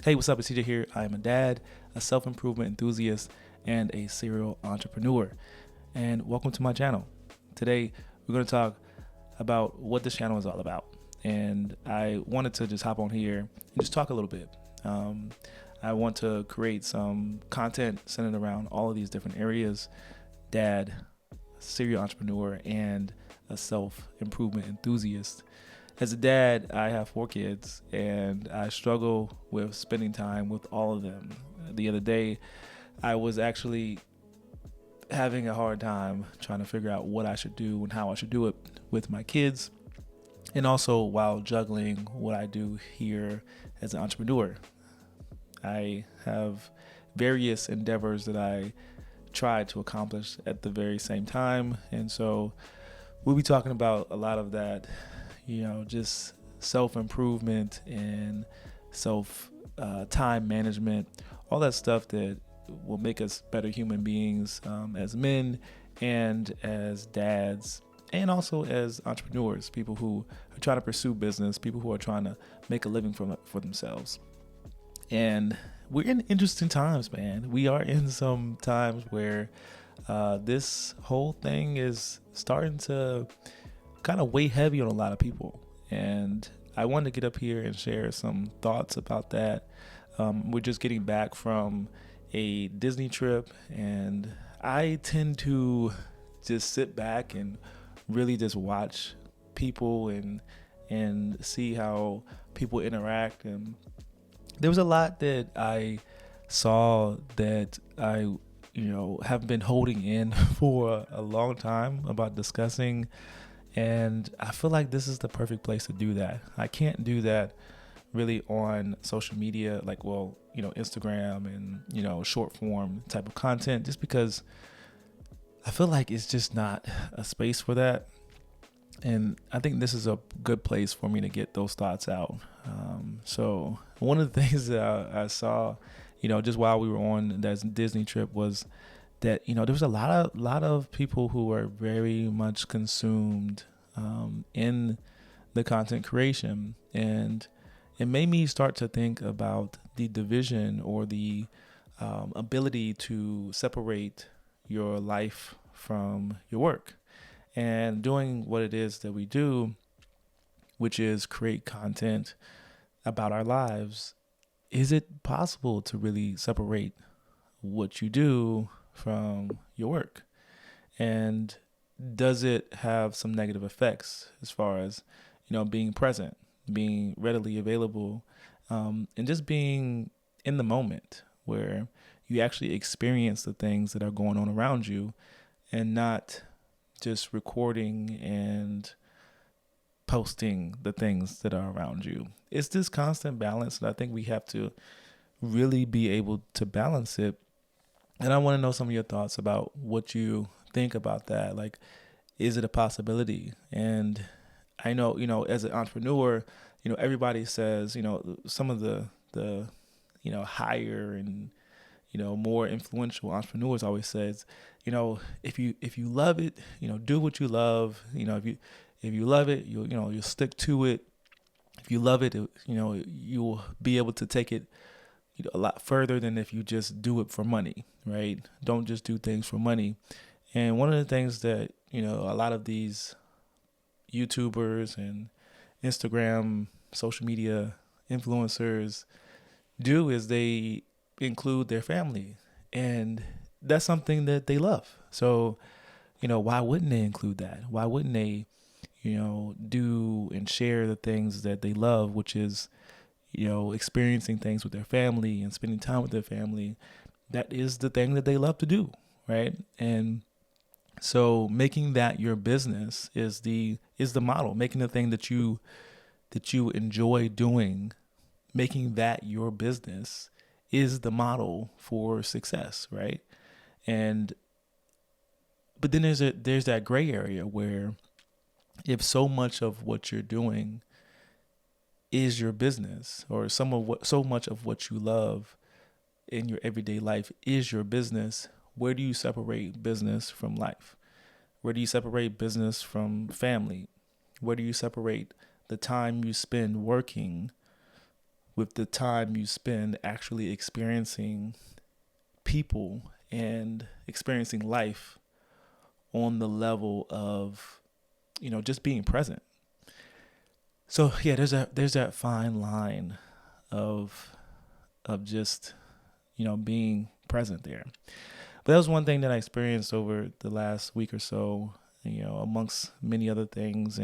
Hey, what's up? It's CJ here. I am a dad, a self improvement enthusiast, and a serial entrepreneur. And welcome to my channel. Today, we're going to talk about what this channel is all about. And I wanted to just hop on here and just talk a little bit. I want to create some content centered around all of these different areas: dad, serial entrepreneur, and a self improvement enthusiast. As a dad, I have 4 kids and I struggle with spending time with all of them. The other day, I was actually having a hard time trying to figure out what I should do and how I should do it with my kids, and also while juggling what I do here as an entrepreneur. I have various endeavors that I try to accomplish at the very same time, and so we'll be talking about a lot of that, just self-improvement and self time management, all that stuff that will make us better human beings, as men and as dads, and also as entrepreneurs, people who are trying to pursue business, people who are trying to make a living for themselves. And we're in interesting times, man. We are in some times where this whole thing is starting to kind of weigh heavy on a lot of people. And I wanted to get up here and share some thoughts about that. We're just getting back from a Disney trip, and I tend to just sit back and really just watch people and see how people interact. And there was a lot that I saw that I have been holding in for a long time about discussing, and I feel like this is the perfect place to do that. I can't do that really on social media, like, Instagram and, short form type of content, just because I feel like it's just not a space for that. And I think this is a good place for me to get those thoughts out. So one of the things that I saw, just while we were on that Disney trip, was that there was a lot of people who are very much consumed in the content creation, and it made me start to think about the division or the ability to separate your life from your work and doing what it is that we do, which is create content about our lives. Is it possible to really separate what you do from your work? And does it have some negative effects as far as, being present, being readily available, and just being in the moment where you actually experience the things that are going on around you and not just recording and posting the things that are around you? It's this constant balance, and I think we have to really be able to balance it. And I want to know some of your thoughts about what you think about that. Like, is it a possibility? And I know, as an entrepreneur, everybody says, some of the higher and, more influential entrepreneurs always says, if you love it, do what you love. If you love it, you'll stick to it. If you love it, you'll be able to take it a lot further than if you just do it for money, right? Don't just do things for money. And one of the things that, a lot of these YouTubers and Instagram, social media influencers do is they include their family. And that's something that they love. So, why wouldn't they include that? Why wouldn't they, do and share the things that they love, which is, experiencing things with their family and spending time with their family? That is the thing that they love to do, right? And so making that your business is the model. Making the thing that you enjoy doing, making that your business is the model for success, right? And but then there's that gray area where if so much of what you're doing is your business, or so much of what you love in your everyday life is your business, where do you separate business from life? Where do you separate business from family? Where do you separate the time you spend working with the time you spend actually experiencing people and experiencing life on the level of, just being present. So yeah, there's that fine line of just, being present there. But that was one thing that I experienced over the last week or so, amongst many other things.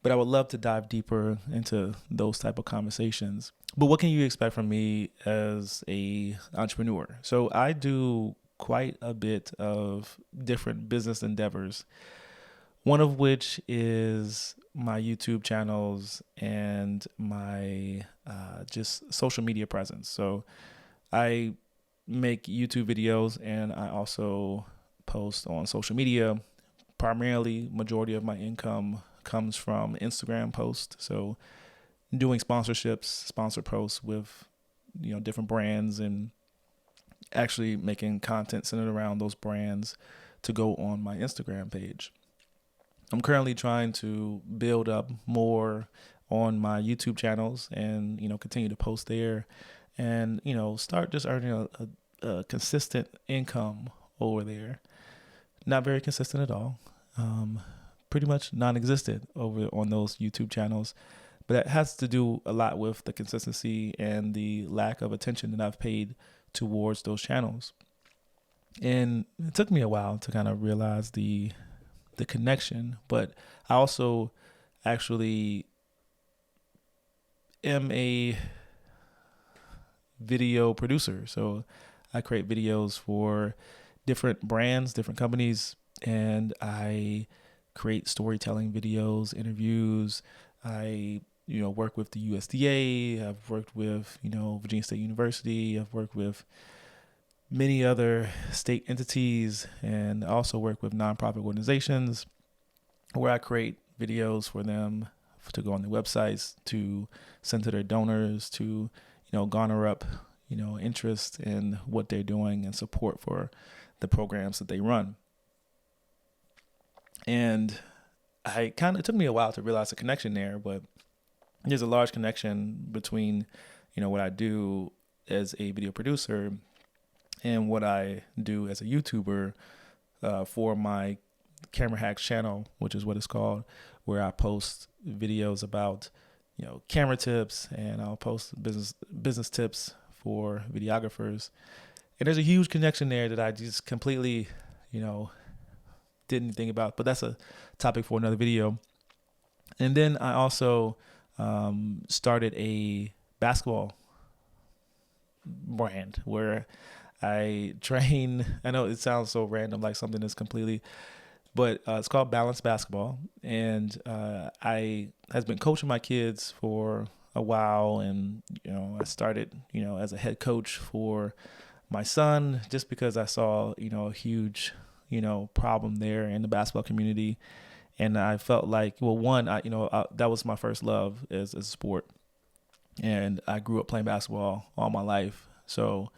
But I would love to dive deeper into those type of conversations. But what can you expect from me as a entrepreneur? So I do quite a bit of different business endeavors, one of which is my YouTube channels and my just social media presence. So I make YouTube videos and I also post on social media. Primarily, majority of my income comes from Instagram posts. So doing sponsorships, sponsor posts with, different brands, and actually making content centered around those brands to go on my Instagram page. I'm currently trying to build up more on my YouTube channels and, continue to post there and, start just earning a consistent income over there. Not very consistent at all. Pretty much non-existent over on those YouTube channels. But that has to do a lot with the consistency and the lack of attention that I've paid towards those channels. And it took me a while to kind of realize the connection, but I also actually am a video producer. So I create videos for different brands, different companies, and I create storytelling videos, interviews. I, work with the USDA. I've worked with, Virginia State University. I've worked with many other state entities, and I also work with nonprofit organizations where I create videos for them to go on their websites, to send to their donors, to, garner up, interest in what they're doing and support for the programs that they run. And it took me a while to realize the connection there, but there's a large connection between, what I do as a video producer and what I do as a YouTuber for my Camera Hacks channel, which is what it's called, where I post videos about, camera tips, and I'll post business tips for videographers. And there's a huge connection there that I just completely, didn't think about, but that's a topic for another video. And then I also started a basketball brand where I train. I know it sounds so random, like something that's completely, but it's called Balanced Basketball. And I has been coaching my kids for a while. And, I started, as a head coach for my son, just because I saw, a huge, problem there in the basketball community. And I felt like, well, one, that was my first love as a sport. And I grew up playing basketball all my life. So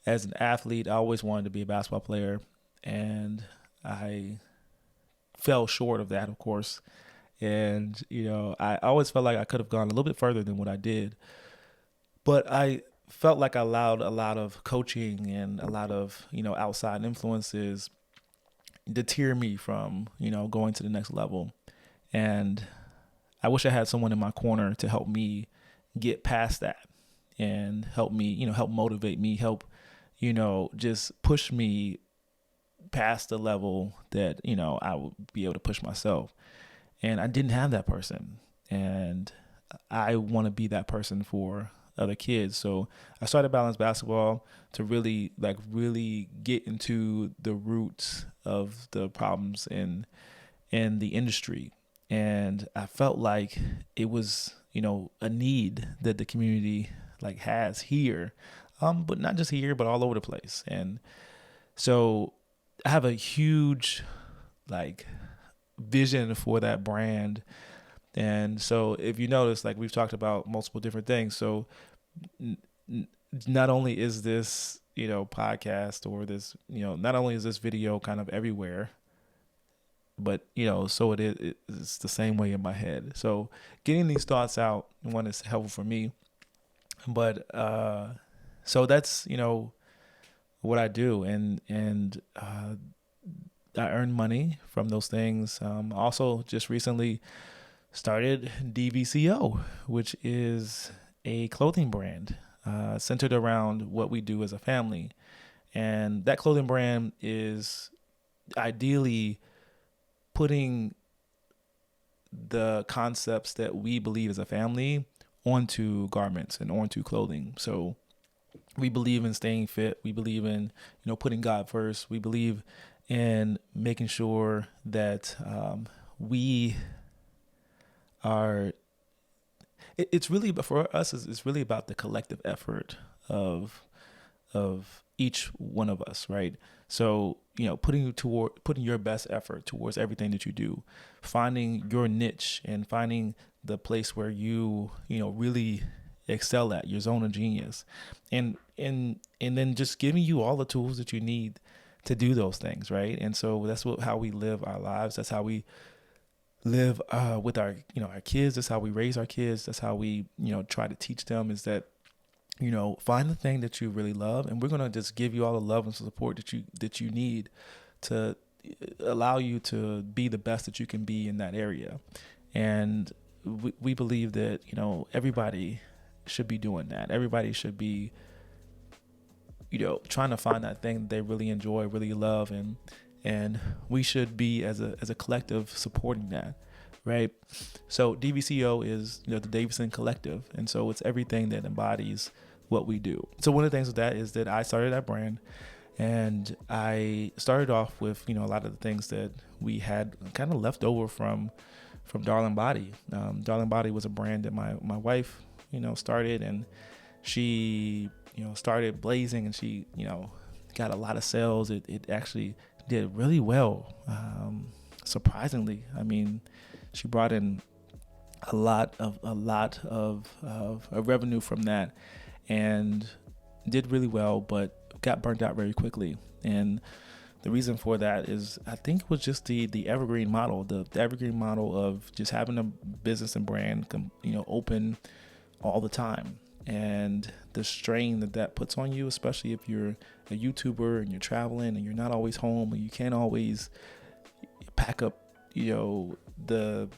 as an athlete, I always wanted to be a basketball player. And I fell short of that, of course. And, I always felt like I could have gone a little bit further than what I did. But I felt like I allowed a lot of coaching and a lot of, outside influences deter me from, going to the next level. And I wish I had someone in my corner to help me get past that and help me, help motivate me, help, just push me past the level that, I would be able to push myself. And I didn't have that person. And I want to be that person for other kids. So I started Balanced Basketball to really get into the roots of the problems in the industry. And I felt like it was, a need that the community has here, but not just here, but all over the place. And so I have a huge vision for that brand. And so if you notice, we've talked about multiple different things. So not only is this, podcast or this, not only is this video kind of everywhere, but, so it's the same way in my head. So getting these thoughts out, one, is helpful for me. But so that's what I do, and I earn money from those things. Also, just recently started DVCO, which is a clothing brand centered around what we do as a family. And that clothing brand is ideally putting the concepts that we believe as a family onto garments and onto clothing. So we believe in staying fit. We believe in, putting God first. We believe in making sure that we are. It's really, but for us, it's really about the collective effort of each one of us, right? So, putting your best effort towards everything that you do, finding your niche and finding the place where you really excel at your zone of genius, and then just giving you all the tools that you need to do those things, right? And so that's how we live our lives. That's how we live with our our kids. That's how we raise our kids. That's how we try to teach them, is that find the thing that you really love, and we're going to just give you all the love and support that you need to allow you to be the best that you can be in that area. And we believe that everybody should be doing that. Everybody should be trying to find that thing that they really enjoy, really love, and we should be as a collective supporting that, right? So DVCO is the Davidson Collective, and so it's everything that embodies what we do. So one of the things with that is that I started that brand, and I started off with a lot of the things that we had kind of left over from Darling Body. Darling Body was a brand that my wife started, and she started blazing, and she got a lot of sales. It actually did really well, surprisingly. I mean, she brought in a lot of revenue from that, and did really well, but got burnt out very quickly. And the reason for that is, I think it was just the evergreen model, the evergreen model of just having a business and brand open all the time, and the strain that puts on you, especially if you're a YouTuber and you're traveling and you're not always home, and you can't always pack up the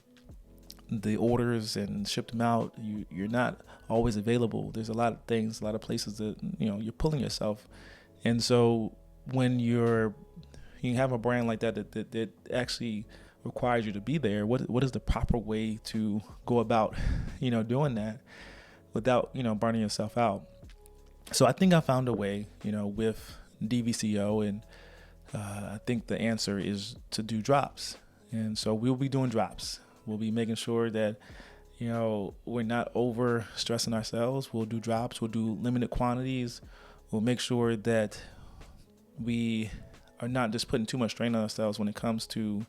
orders and ship them out. You're not always available. There's a lot of things, a lot of places that you're pulling yourself. And so when you have a brand like that actually requires you to be there, what is the proper way to go about doing that without burning yourself out? So I think I found a way with DVCO, and I think the answer is to do drops. And so we'll be doing drops. We'll be making sure that we're not over stressing ourselves. We'll do drops. We'll do limited quantities. We'll make sure that we are not just putting too much strain on ourselves when it comes to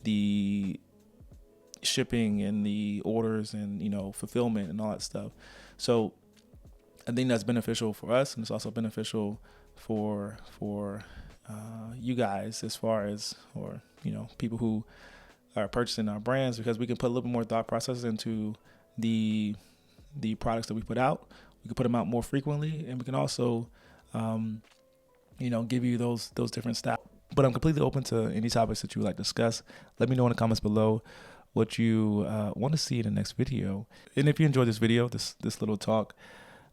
the shipping and the orders and fulfillment and all that stuff. So I think that's beneficial for us, and it's also beneficial for you guys, as far as, or people who are purchasing our brands, because we can put a little bit more thought process into the products that we put out. We can put them out more frequently, and we can also give you those different styles. But I'm completely open to any topics that you would like to discuss. Let me know in the comments below what you want to see in the next video. And if you enjoyed this video, this little talk,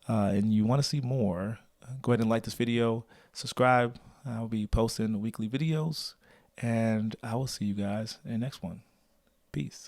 and you want to see more, go ahead and like this video, subscribe. I'll be posting weekly videos, and I will see you guys in the next one. Peace.